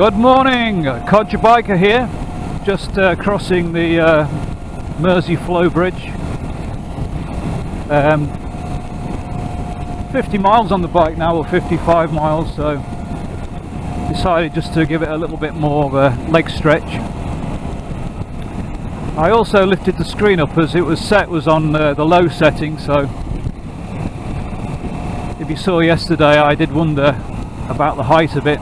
Good morning, Codger Biker here, just crossing the Mersey Flow Bridge. 50 miles on the bike now, or 55 miles, so decided just to give it a little bit more of a leg stretch. I also lifted the screen up as it was on the low setting, so if you saw yesterday I did wonder about the height a bit.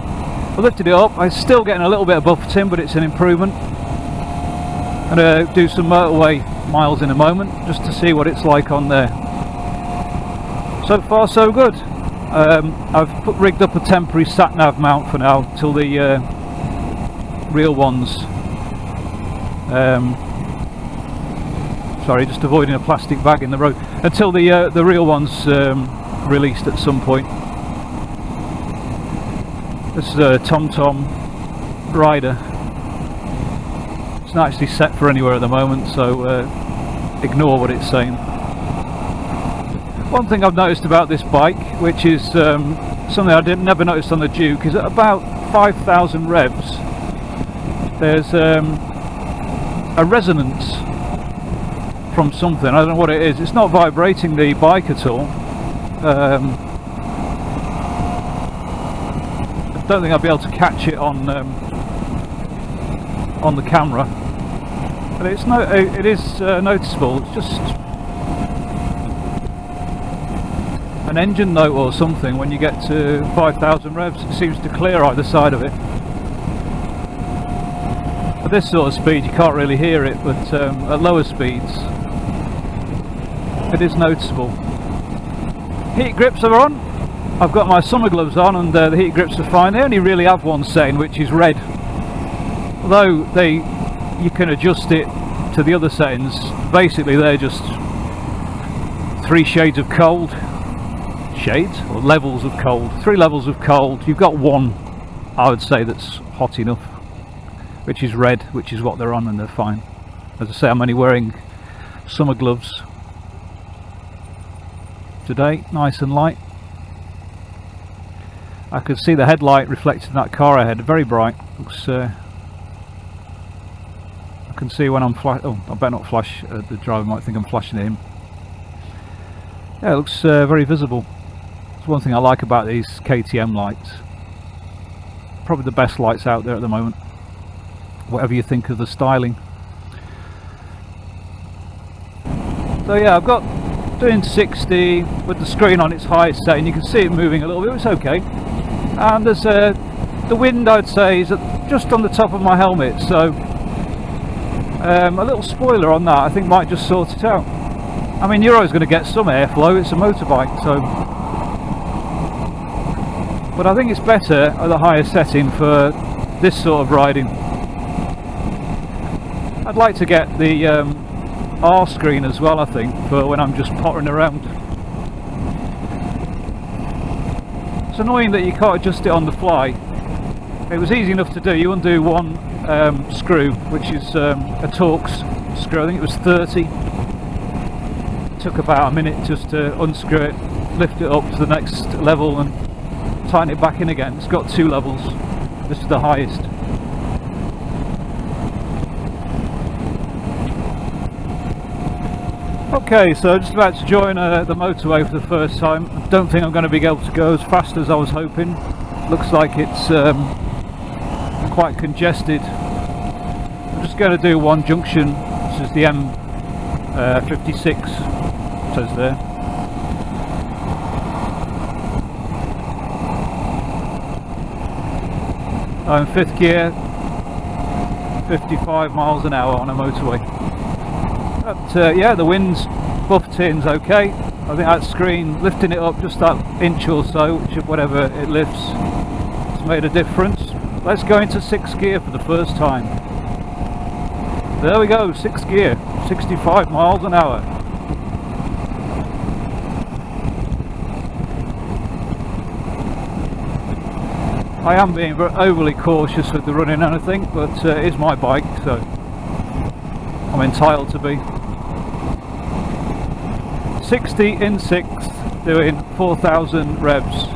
I lifted it up. I'm still getting a little bit of buffeting, but it's an improvement. I'm going to do some motorway miles in a moment just to see what it's like on there. So far so good. I've rigged up a temporary sat-nav mount for now till the real ones, sorry, just avoiding a plastic bag in the road, until the real ones released at some point. This is a TomTom rider. It's not actually set for anywhere at the moment, so ignore what it's saying. One thing I've noticed about this bike, which is something I never noticed on the Duke, is at about 5,000 revs there's a resonance from something. I don't know what it is. It's not vibrating the bike at all. I don't think I'll be able to catch it on the camera, but it is noticeable. It's just an engine note or something. When you get to 5,000 revs, it seems to clear either side of it. At this sort of speed you can't really hear it, but at lower speeds it is noticeable. Heat grips are on. I've got my summer gloves on, and the heat grips are fine. They only really have one setting, which is red, although you can adjust it to the other settings. Basically they're just 3 shades of cold, shades or levels of cold, 3 levels of cold. You've got one, I would say, that's hot enough, which is red, which is what they're on, and they're fine. As I say, I'm only wearing summer gloves today, nice and light. I could see the headlight reflected in that car ahead, very bright. Looks, I can see when I'm oh, I better not flash. The driver might think I'm flashing at him. Yeah, it looks very visible. It's one thing I like about these KTM lights. Probably the best lights out there at the moment, whatever you think of the styling. So yeah, I've got doing 60 with the screen on its highest setting. You can see it moving a little bit. It's okay. And there's the wind, I'd say, is just on the top of my helmet, so a little spoiler on that I think might just sort it out. I mean, you're always going to get some airflow, it's a motorbike, so, but I think it's better at the higher setting for this sort of riding. I'd like to get the R screen as well, I think, for when I'm just pottering around. It's annoying that you can't adjust it on the fly. It was easy enough to do. You undo one screw, which is a Torx screw. I think it was 30. It took about a minute just to unscrew it, lift it up to the next level and tighten it back in again. It's got 2 levels. This is the highest. Okay, so just about to join the motorway for the first time. I don't think I'm going to be able to go as fast as I was hoping. Looks like it's quite congested. I'm just going to do one junction. This is the M56, it says there. I'm in 5th gear, 55 miles an hour on a motorway. But yeah, the wind's buffeting's okay. I think that screen, lifting it up just that inch or so, which whatever it lifts, it's made a difference. Let's go into 6th gear for the first time. There we go, 6th gear, 65 miles an hour. I am being overly cautious with the running, and I think, but it's my bike, so I'm entitled to be. 60 in 6th, doing 4,000 revs,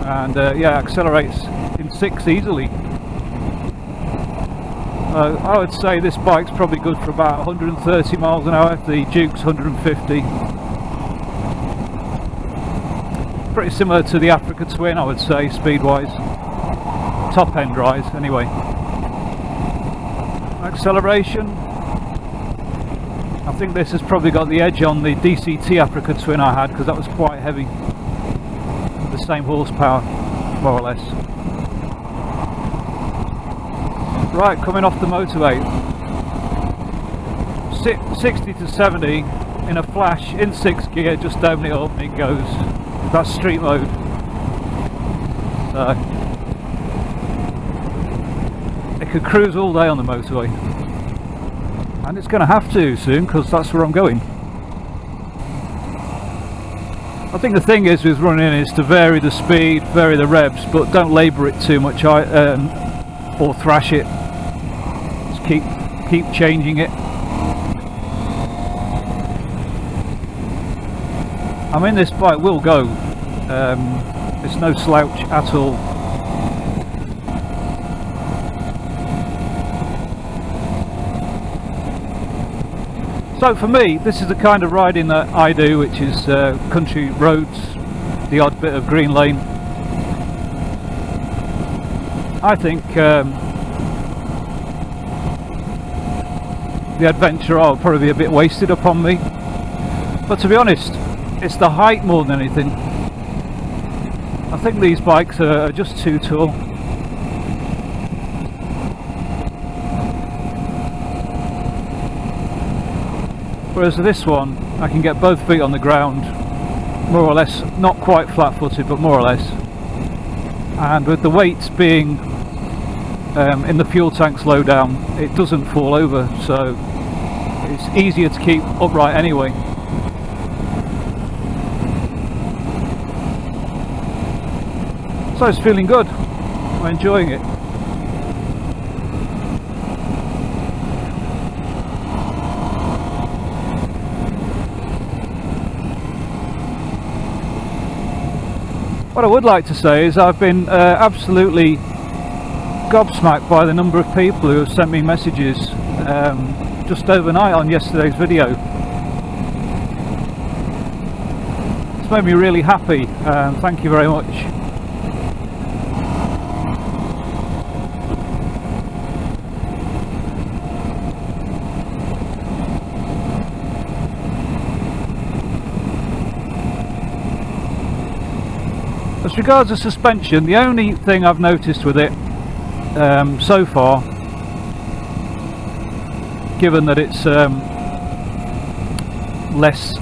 and yeah, accelerates in 6 easily. I would say this bike's probably good for about 130 miles an hour. The Duke's 150. Pretty similar to the Africa Twin, I would say, speed-wise. Top end rise, anyway. Acceleration. I think this has probably got the edge on the DCT Africa Twin I had, because that was quite heavy. The same horsepower, more or less. Right, coming off the motorway. 60 to 70 in a flash, in 6th gear, just open it up and it goes. That's street mode. So it could cruise all day on the motorway. And it's going to have to soon, because that's where I'm going. I think the thing is with running is to vary the speed, vary the revs, but don't labour it too much or thrash it. Just keep changing it. I mean, this bike will go. It's no slouch at all. So for me, this is the kind of riding that I do, which is country roads, the odd bit of green lane. I think the adventure will probably be a bit wasted upon me. But to be honest, it's the height more than anything. I think these bikes are just too tall. Whereas this one, I can get both feet on the ground, more or less, not quite flat-footed, but more or less. And with the weights being in the fuel tanks low down, it doesn't fall over, so it's easier to keep upright anyway. So it's feeling good. I'm enjoying it. What I would like to say is I've been absolutely gobsmacked by the number of people who have sent me messages just overnight on yesterday's video. It's made me really happy, thank you very much. As regards to suspension, the only thing I've noticed with it so far, given that it's less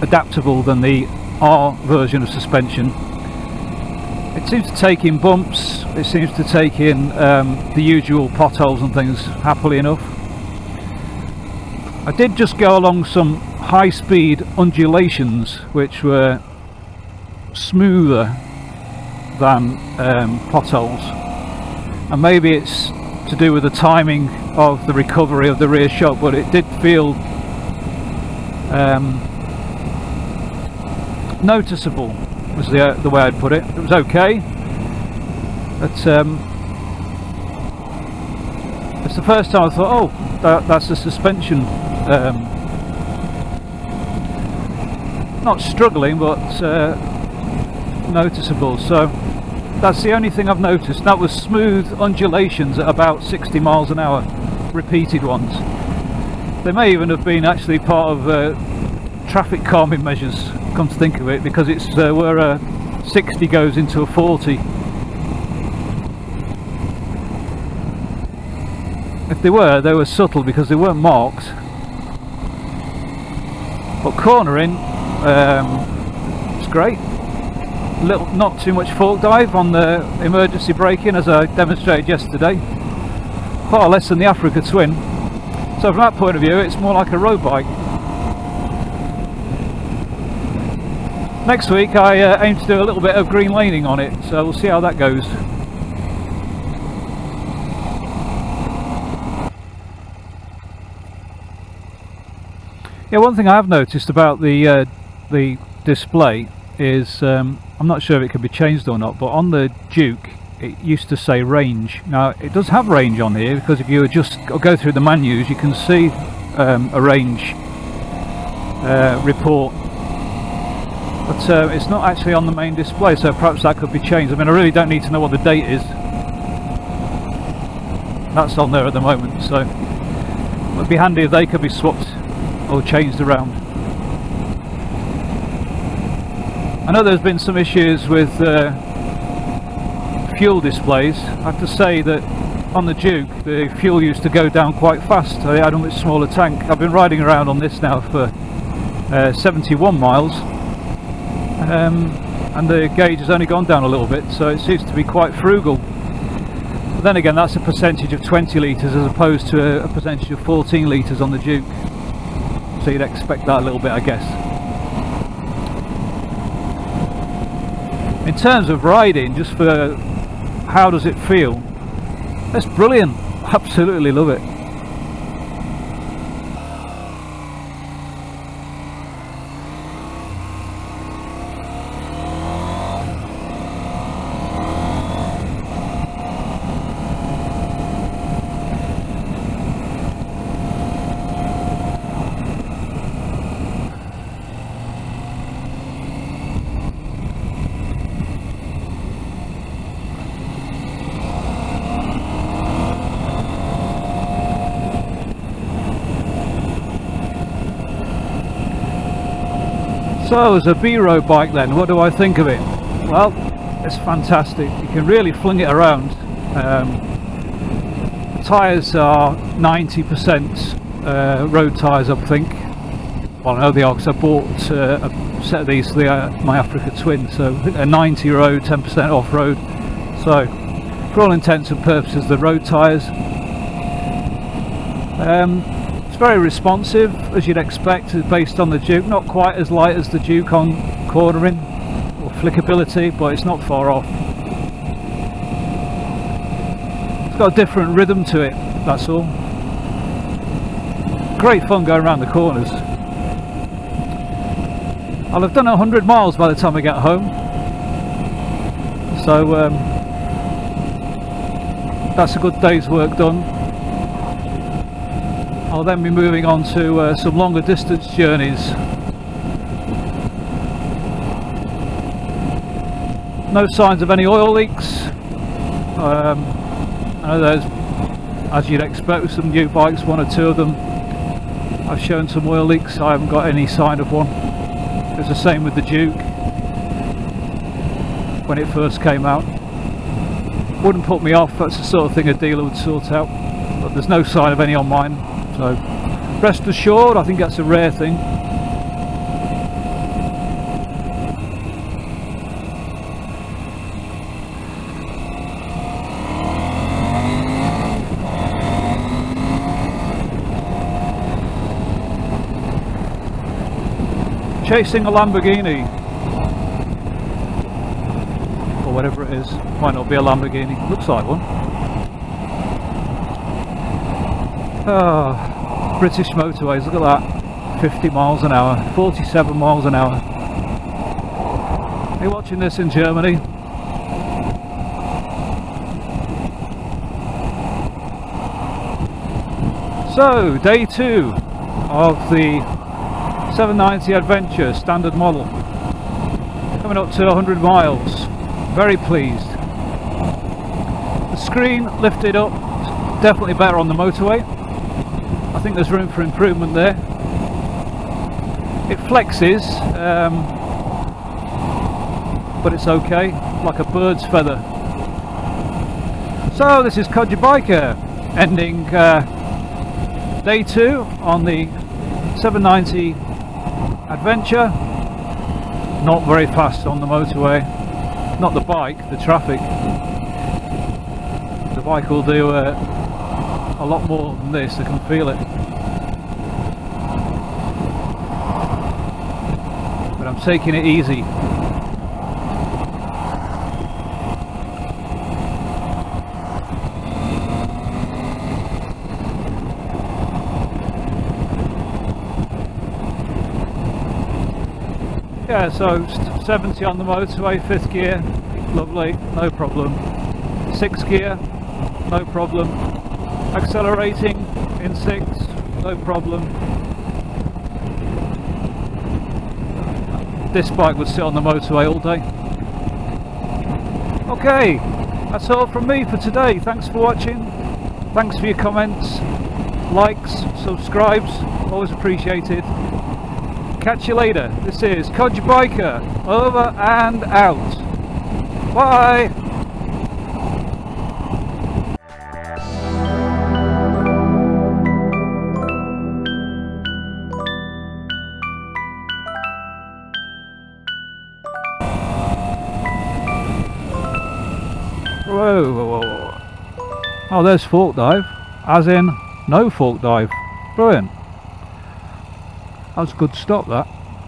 adaptable than the R version of suspension, it seems to take in bumps, it seems to take in the usual potholes and things happily enough. I did just go along some high-speed undulations which were smoother than potholes, and maybe it's to do with the timing of the recovery of the rear shock, but it did feel noticeable, was the way I'd put it. It was okay, but it's the first time I thought, oh, that's the suspension not struggling, but noticeable. So that's the only thing I've noticed. That was smooth undulations at about 60 miles an hour, repeated ones. They may even have been actually part of traffic calming measures, come to think of it, because it's where a 60 goes into a 40. If they were subtle because they weren't marked. But cornering, it's great. Not too much fork dive on the emergency braking, as I demonstrated yesterday. Far less than the Africa Twin. So from that point of view, it's more like a road bike. Next week I aim to do a little bit of green laning on it, so we'll see how that goes. Yeah, one thing I have noticed about the display is, I'm not sure if it can be changed or not, but on the Duke it used to say range. Now it does have range on here, because if you just go through the menus you can see a range report, but it's not actually on the main display, so perhaps that could be changed. I mean, I really don't need to know what the date is. That's on there at the moment, so it would be handy if they could be swapped or changed around. I know there's been some issues with fuel displays. I have to say that on the Duke the fuel used to go down quite fast. I had a much smaller tank. I've been riding around on this now for 71 miles, and the gauge has only gone down a little bit, so it seems to be quite frugal. But then again, that's a percentage of 20 litres as opposed to a percentage of 14 litres on the Duke, so you'd expect that a little bit, I guess. In terms of riding, just for how does it feel, it's brilliant. Absolutely love it. So as a B-road bike then, what do I think of it? Well, it's fantastic. You can really fling it around. The tyres are 90% road tyres, I think. Well, I know they are because I bought a set of these for my Africa Twin, so a 90 road, 10% off-road. So for all intents and purposes, the road tyres. It's very responsive, as you'd expect, based on the Duke. Not quite as light as the Duke on cornering or flickability, but it's not far off. It's got a different rhythm to it, that's all. Great fun going around the corners. I'll have done 100 miles by the time I get home, so that's a good day's work done. I'll then be moving on to some longer distance journeys. No signs of any oil leaks. I know there's, as you'd expect with some new bikes, one or two of them I've shown some oil leaks. I haven't got any sign of one. It's the same with the Duke when it first came out. Wouldn't put me off, that's the sort of thing a dealer would sort out, but there's no sign of any on mine. So rest assured, I think that's a rare thing. Chasing a Lamborghini, or whatever it is. Might not be a Lamborghini, looks like one. Oh, British motorways, look at that. 50 miles an hour, 47 miles an hour. Are you watching this in Germany? So, day 2 of the 790 Adventure standard model. Coming up to 100 miles. Very pleased. The screen lifted up, definitely better on the motorway. I think there's room for improvement there. It flexes, but it's okay, like a bird's feather. So this is Codger Biker, ending day 2 on the 790 Adventure. Not very fast on the motorway. Not the bike, the traffic. The bike will do a lot more than this, I can feel it. But I'm taking it easy. Yeah, so 70 on the motorway, 5th gear, lovely, no problem. 6 gear, no problem. Accelerating in 6, no problem. This bike would sit on the motorway all day. Okay, that's all from me for today. Thanks for watching. Thanks for your comments, likes, subscribes, always appreciated. Catch you later. This is Codger Biker, over and out. Bye! Whoa, whoa, whoa. Oh, there's fork dive, as in no fork dive. Brilliant. That was a good stop, that.